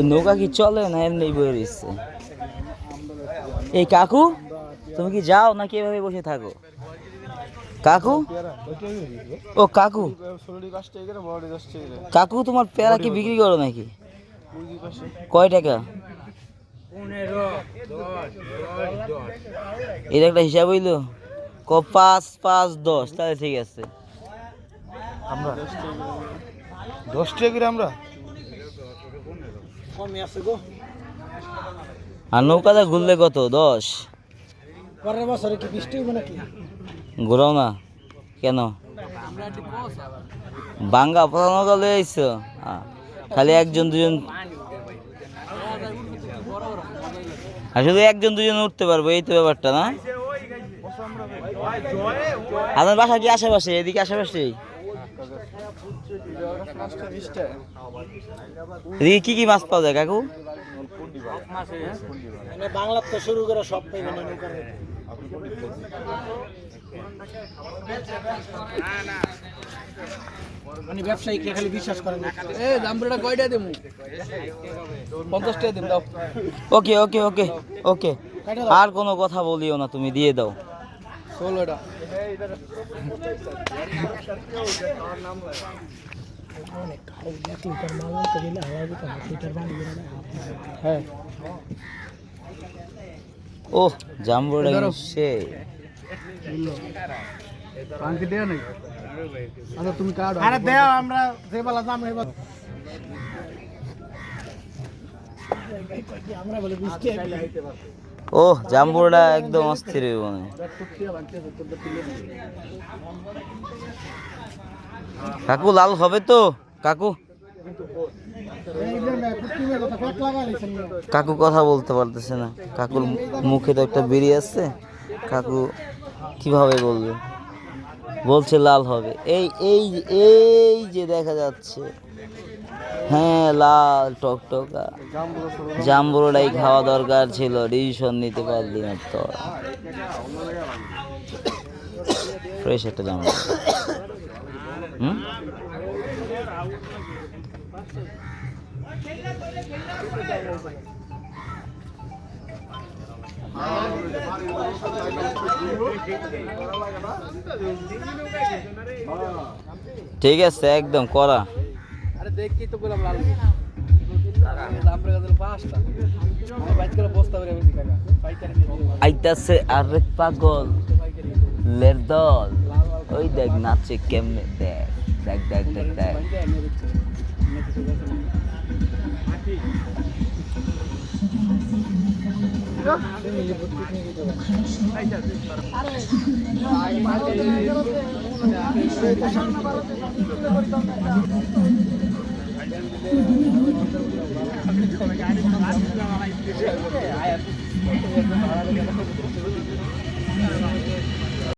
নৌকা কি চলে না এমনি বেরিয়েছে? এই কাকু, তুমি কি যাও নাকি এভাবে বসে থাকো? কাকু, ও কাকু, কাকু তোমার পেয়ারা কি বিক্রি করো নাকি? কয় টাকা? এর একটা হিসাব হইলো 5, 5, 10, তাহলে ঠিক আছে। আমরা 10 টাকা করে আমরা আর নৌকাটা ঘুরলে কত? 10। পরের বছরে কি বৃষ্টি হবে নাকি? ঘুরাও না কেন? বাঙ্গা পোড়া নৌকা লয়ে আইছো? খালি একজন দুজন, আসলে একজন দুজন উঠতে পারবো, এই তো ব্যাপারটা না? আপনার বাসা কি আশেপাশে? এদিকে আশেপাশে? এদিকে কি কি মাছ পাওয়া যায় কাকু? বাংলা তো শুরু করে সব মানে ব্যবসায়িকরা খালি বিশ্বাস করে না। এই জামরুলটা কয়টা দেবো? 50 টাকা দিন দাও। ওকে ওকে ওকে ওকে, আর কোনো কথা বলিও না, তুমি দিয়ে দাও। 16টা। হ্যাঁ, ও জাম্বুরা সে পাঙ্কি দেয়া নাই। আচ্ছা তুমি কার্ড আরে দাও, আমরা যে বলা দাম এবার আমরা বলে 20 টাকা। ও জাম্বুরা একদম অস্থির মনে। কাকু লাল হবে তো? কাকু, কাকু কথা বলতে পারতেছে না। কাকুর মুখে তো একটা বেরিয়ে আসছে, কাকু কিভাবে বলবে? বলছে লাল হবে। এই এই এই যে দেখা যাচ্ছে, হ্যাঁ লাল টকটকা। জাম্বুরাই খাওয়া দরকার ছিল, ডিসিশন নিতে পারলি না তো। ফ্রেশ একটা জাম্বুরা। ঠিক আছে, একদম করা। আরে দেখি তো বললাম লাল দাম রে গেল 5টা। আমি বাইক করে বস্তা করে বেশি টাকা পাইকারি নিয়ে আইতাছে আরেক পাগল লের দল। ওই দেখ নাচে কেমনে, দেখ দেখ দেখ দেখ দেখ।